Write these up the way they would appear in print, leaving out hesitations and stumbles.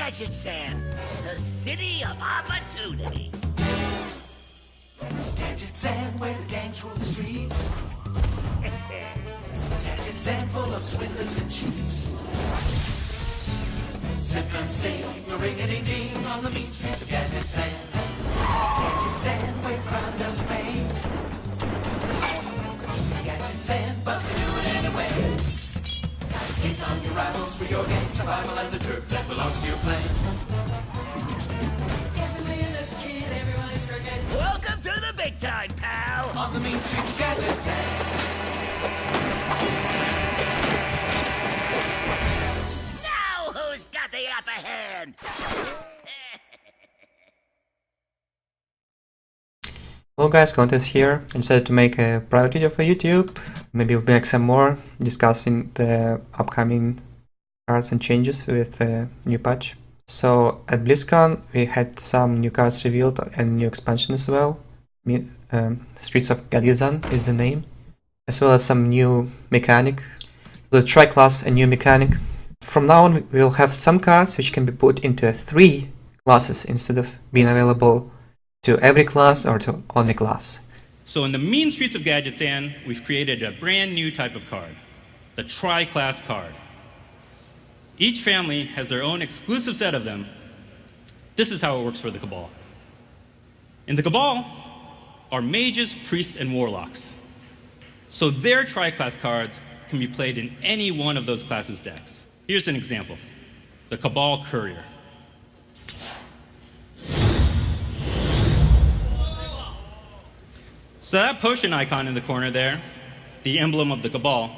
Gadgetzan, the city of opportunity. Gadgetzan, where the gangs rule the streets. Gadgetzan, full of swindlers and cheats. Sip and sing, a ring-a-ding-ding on the mean streets of Gadgetzan. Gadgetzan, where crime does pay. Gadgetzan, but we do it anyway. Take on your rivals for your gang survival and the turf that belongs to your clan. Everywhere you look, kid, everyone is crooked. Welcome to the big time, pal. On the mean streets of Gadgetzan. Now who's got the upper hand? Hello guys, Kolento here. I decided to make a private video for YouTube. Maybe we'll make some more discussing the upcoming cards and changes with the new patch. So at BlizzCon we had some new cards revealed and new expansion as well. Streets of Gadgetzan is the name. As well as some new mechanic. The tri-class and new mechanic. From now on we will have some cards which can be put into 3 classes instead of being available to every class or to only class. So in the mean streets of Gadgetzan, we've created a brand new type of card, the tri-class card. Each family has their own exclusive set of them. This is how it works for the Cabal. In the Cabal are mages, priests, and warlocks. So their tri-class cards can be played in any one of those classes' decks. Here's an example, the Kabal Courier. So that potion icon in the corner there, the emblem of the Cabal,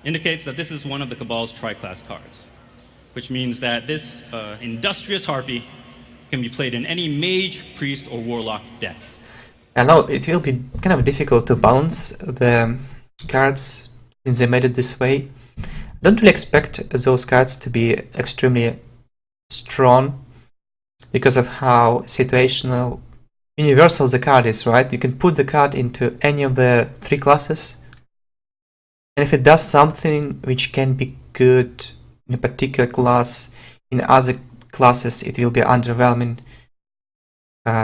indicates that this is one of the Cabal's tri-class cards, which means that this industrious harpy can be played in any mage, priest, or warlock decks. I know it will be kind of difficult to balance the cards since they made it this way. I don't really expect those cards to be extremely strong because of how situational universal the card is, right? You can put the card into any of the 3 classes, and if it does something which can be good in a particular class, in other classes it will be underwhelming.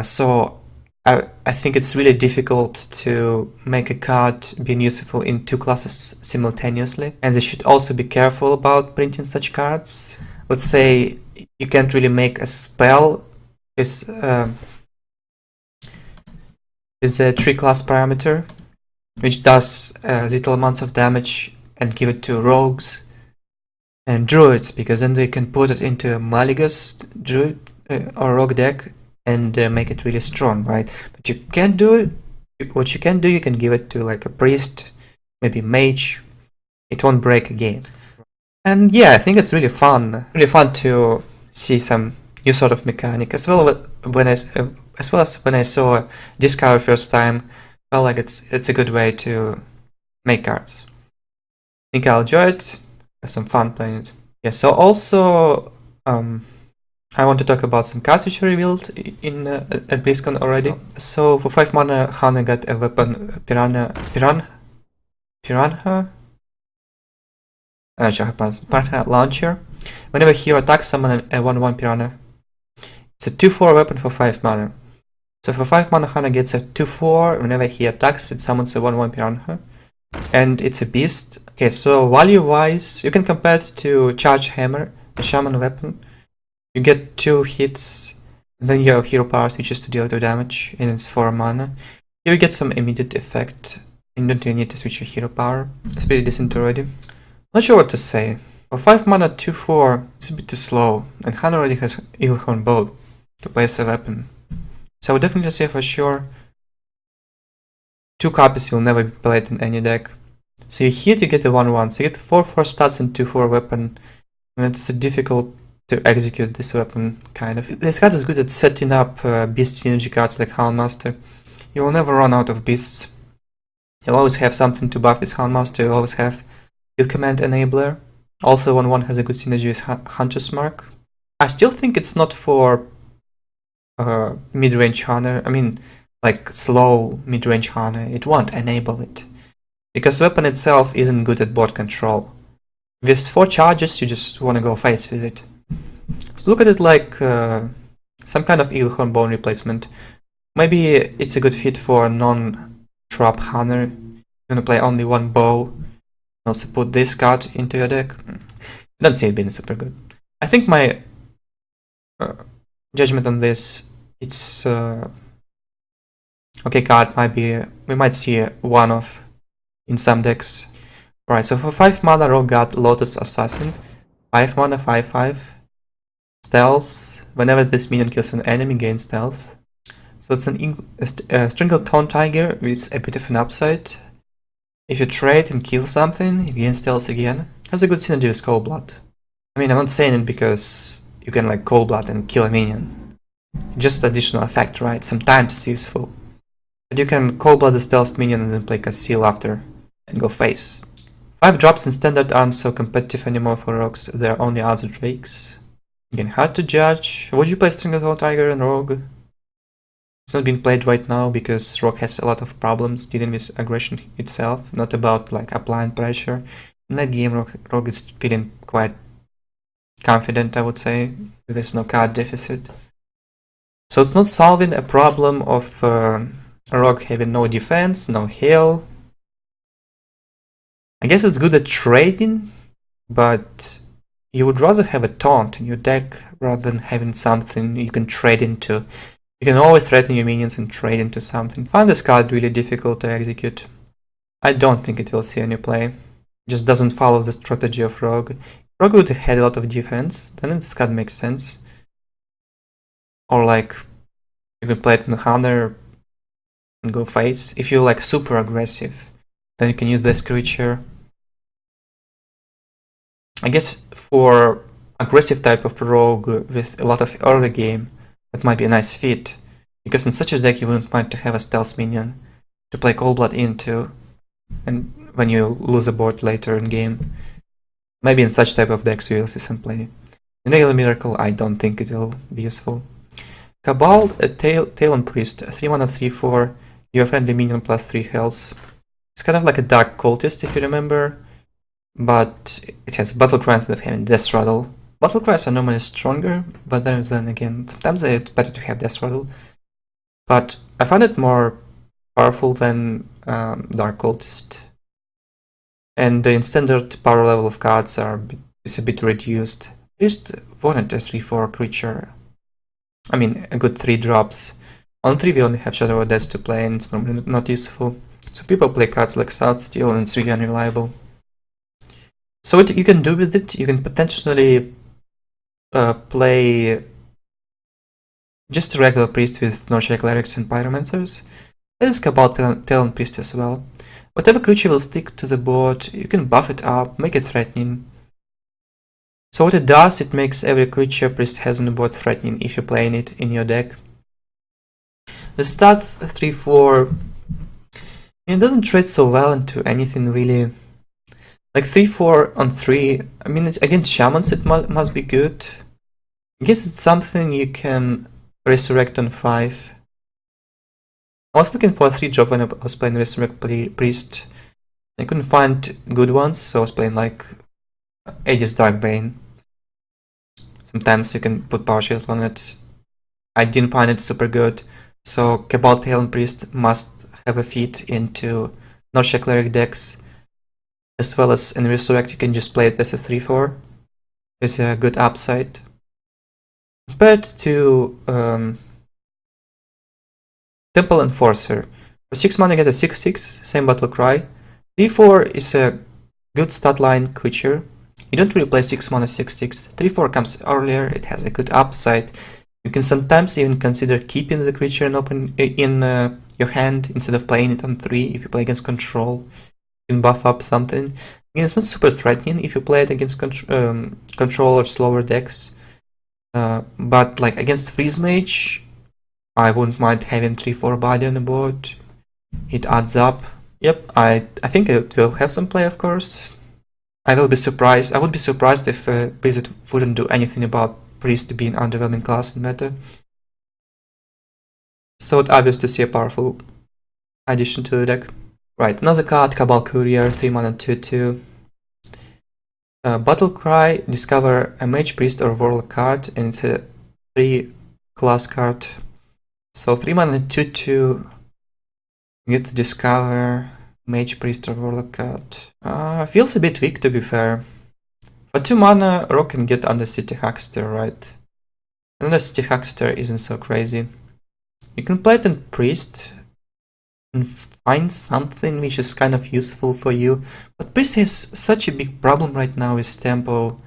So I think it's really difficult to make a card being useful in 2 classes simultaneously, and they should also be careful about printing such cards. Let's say you can't really make a spell with a 3-class parameter, which does little amounts of damage, and give it to rogues and druids, because then they can put it into a Malygos druid or rogue deck and make it really strong, right? But you can't do it. What you can do, you can give it to like a priest, maybe mage. It won't break again. And yeah, I think it's really fun to see some new sort of mechanic as well. As well as when I saw this card first time, I felt like it's a good way to make cards. I think I'll enjoy it, have some fun playing it. Yeah, so also I want to talk about some cards which were revealed in at BlizzCon already. So for 5 mana, Hana got a weapon, Piranha Launcher. Whenever a hero attacks, summon a 1/1 Piranha. It's a 2/4 weapon for 5 mana. So for 5 mana, Hana gets a 2/4. Whenever he attacks, it summons a 1/1 Piranha. And it's a beast. Okay, so value-wise, you can compare it to Charge Hammer, a shaman weapon. You get 2 hits, and then you have hero power switches to deal 2 damage, and it's 4 mana. Here you get some immediate effect, and don't you need to switch your hero power. It's pretty decent already. Not sure what to say. For 5 mana 2/4, it's a bit too slow, and Hana already has Eaglehorn Bow to place a weapon. So I would definitely say for sure 2 copies will never be played in any deck. So you hit, you get a 1/1, so you get 4/4 stats and 2/4 weapon, and it's difficult to execute this weapon, kind of. This card is good at setting up beast synergy cards like Houndmaster. You will never run out of beasts. You always have something to buff with Houndmaster, you always have Field Command Enabler. Also 1/1 has a good synergy with Hunter's Mark. I still think it's not for mid-range Hunter. I mean, like slow mid-range Hunter. It won't enable it. Because the weapon itself isn't good at board control. With 4 charges, you just want to go face with it. So look at it like some kind of Eaglehorn Bone replacement. Maybe it's a good fit for a non-trap hunter. You're gonna play only one bow. Also put this card into your deck. I don't see it being super good. I think my judgment on this, it's okay card might be, we might see one of in some decks. Right, so for 5 mana Rogue got Lotus Assassin, 5 mana, 5/5, stealth. Whenever this minion kills an enemy, gains stealth. So it's a Stranglethorn Tiger with a bit of an upside. If you trade and kill something, it gains stealth again. Has a good synergy with Cold Blood. I mean, I'm not saying it because you can like Cold Blood and kill a minion. Just additional effect, right? Sometimes it's useful. But you can Cold Blood the stealth minion and then play Conceal after and go face. 5 drops in standard aren't so competitive anymore for rogues. There are only other drakes. Again, hard to judge. Would you play Stranglethorn Tiger and Rogue? It's not being played right now because Rogue has a lot of problems dealing with aggression itself, not about like applying pressure. In that game, Rogue is feeling quite confident, I would say. There's no card deficit. So it's not solving a problem of Rogue having no defense, no heal. I guess it's good at trading, but you would rather have a taunt in your deck rather than having something you can trade into. You can always threaten your minions and trade into something. I find this card really difficult to execute. I don't think it will see any play. It just doesn't follow the strategy of Rogue. Rogue would have had a lot of defense, then this card makes sense. Or like, you can play it in the Hunter and go face. If you're like super aggressive, then you can use this creature. I guess for aggressive type of Rogue with a lot of early game, that might be a nice fit, because in such a deck you wouldn't mind to have a stealth minion to play Cold Blood into, and when you lose a board later in game. Maybe in such type of decks we will see some play. In regular Miracle, I don't think it will be useful. Kabal Talonpriest, 3 mana 3/4, your friendly minion plus 3 health. It's kind of like a Dark Cultist if you remember, but it has Battle Cry instead of having Death Rattle. Battle Cries are normally stronger, but then again, sometimes it's better to have Death Rattle. But I find it more powerful than Dark Cultist. And in standard power level of cards is a bit reduced. Just wanted a 3/4 creature. I mean, a good 3 drops. On 3 we only have Shadow of Death to play, and it's normally not useful. So people play cards like Southsteel, and it's really unreliable. So what you can do with it, you can potentially play just a regular priest with Northshire Clerics and Pyromancers. This is Kabal Talonpriest as well. Whatever creature will stick to the board, you can buff it up, make it threatening. So what it does, it makes every creature priest has on the board threatening if you're playing it in your deck. The stats 3/4, it doesn't trade so well into anything really. Like 3/4 on 3, I mean against shamans it must be good. I guess it's something you can resurrect on 5. I was looking for a 3-drop when I was playing Resurrect Priest. I couldn't find good ones, so I was playing like Aegis Darkbane. Sometimes you can put Power Shield on it. I didn't find it super good, so Kabal Talonpriest must have a fit into Northshire Cleric decks. As well as in Resurrect you can just play it as a 3/4. It's a good upside. Compared to Temple Enforcer. For 6 mana get a 6/6, same Battle Cry. 3/4 is a good stat line creature. You don't really play 6 mana 6/6. 3/4 comes earlier, it has a good upside. You can sometimes even consider keeping the creature in your hand instead of playing it on 3 if you play against control. You can buff up something. Again, it's not super threatening if you play it against control or slower decks. But like against Freeze Mage, I wouldn't mind having 3/4 body on the board. It adds up. Yep, I think it will have some play, of course. I would be surprised if Blizzard wouldn't do anything about Priest being underwhelming class in meta. So it's obvious to see a powerful addition to the deck. Right, another card, Kabal Courier, 3 mana 2/2. Battle Cry, discover a Mage, Priest or Warlock card, and it's a 3 class card. So 3 mana 2/2, you get to discover Mage, Priest or Warlock card. Feels a bit weak, to be fair. For 2 mana, Rock can get Undercity Huckster, right? Undercity Huckster isn't so crazy. You can play it on Priest and find something which is kind of useful for you, but Priest has such a big problem right now with tempo.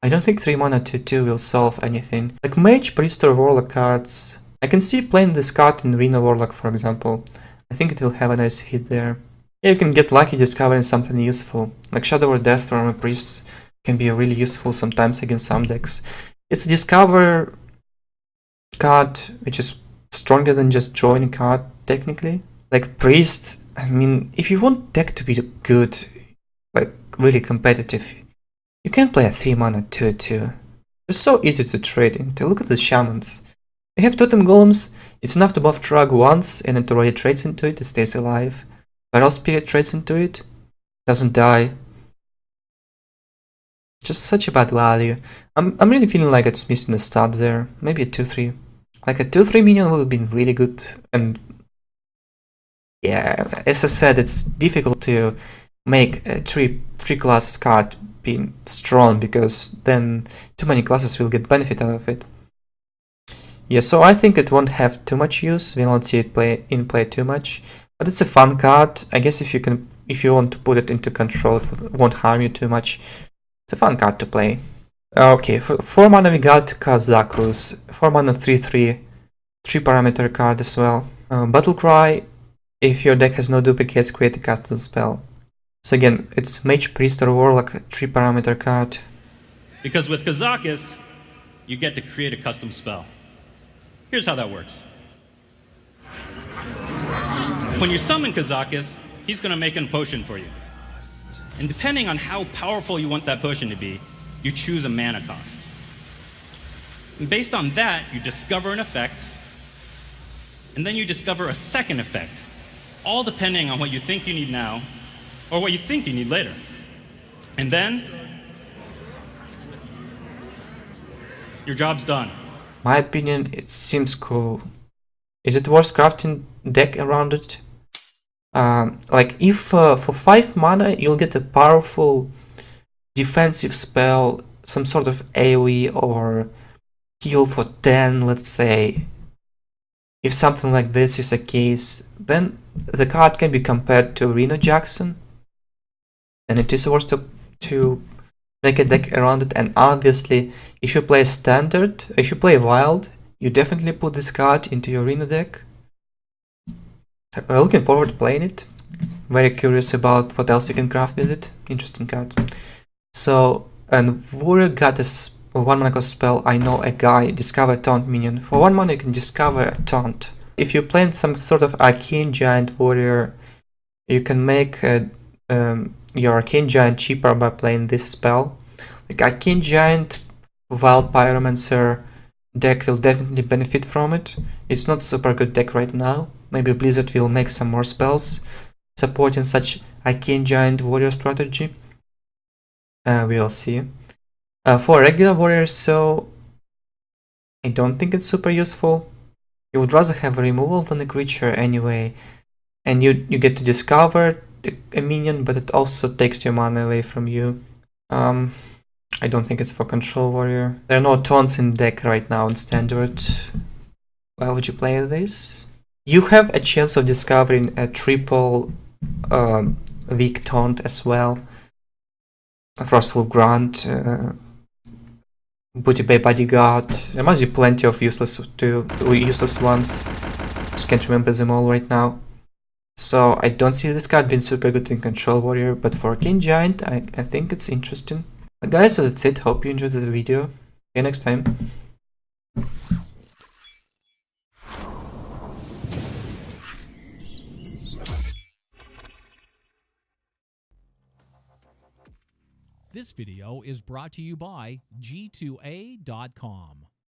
I don't think 3 mana 2/2 will solve anything. Like Mage, Priest or Warlock cards, I can see playing this card in Arena Warlock, for example. I think it will have a nice hit there. Yeah, you can get lucky discovering something useful, like Shadow or Death from a Priest can be really useful sometimes against some decks. It's a discover card which is stronger than just joining card, technically. Like Priest, I mean, if you want deck to be good, like really competitive, you can play a 3 mana 2/2. It's so easy to trade into. Look at the Shamans. They have Totem Golems, it's enough to buff Drag once and it already trades into it, it stays alive. Feral Spirit trades into it, doesn't die. Just such a bad value. I'm really feeling like it's missing a stat there. Maybe a 2/3. Like a 2/3 minion would have been really good. And yeah, as I said, it's difficult to make a 3 class card being strong, because then too many classes will get benefit out of it. Yeah, so I think it won't have too much use. We won't see it in play too much. But it's a fun card. I guess if you want to put it into control, it won't harm you too much. It's a fun card to play. Okay, for 4 mana we got Kazakus. 4 mana 3/3. 3 parameter card as well. Battle Cry. If your deck has no duplicates, create a custom spell. So again, it's Mage, Priest or Warlock, 3 parameter card. Because with Kazakus, you get to create a custom spell. Here's how that works. When you summon Kazakus, he's going to make a potion for you. And depending on how powerful you want that potion to be, you choose a mana cost. And based on that, you discover an effect, and then you discover a second effect, all depending on what you think you need now, or what you think you need later. And then, your job's done. My opinion, it seems cool. Is it worth crafting deck around it? Like if for 5 mana you'll get a powerful defensive spell, some sort of AoE or heal for 10, let's say. If something like this is a case, then the card can be compared to Reno Jackson, and it is worth to make a deck around it. And obviously, if you play standard, if you play wild, you definitely put this card into your Reno deck. I'm looking forward to playing it. Very curious about what else you can craft with it. Interesting card. So, and Warrior got this 1 mana cost spell, I know a guy, discover a taunt minion. For 1 mana you can discover a taunt. If you play some sort of Arcane Giant Warrior, you can make your Arcane Giant cheaper by playing this spell. Like Arcane Giant, Wild Pyromancer deck will definitely benefit from it. It's not super good deck right now. Maybe Blizzard will make some more spells supporting such Arcane Giant Warrior strategy. We'll see. For regular warriors, so I don't think it's super useful. You would rather have a removal than a creature anyway, and you get to discover a minion, but it also takes your mana away from you. I don't think it's for control warrior. There are no taunts in deck right now in standard. Why would you play this? You have a chance of discovering a triple weak taunt as well. Frostful Grant, Booty Bay Bodyguard. There must be plenty of useless ones. Just can't remember them all right now. So I don't see this card being super good in Control Warrior, but for Arcane Giant, I think it's interesting. But guys, so that's it. Hope you enjoyed this video. See you next time. This video is brought to you by G2A.com.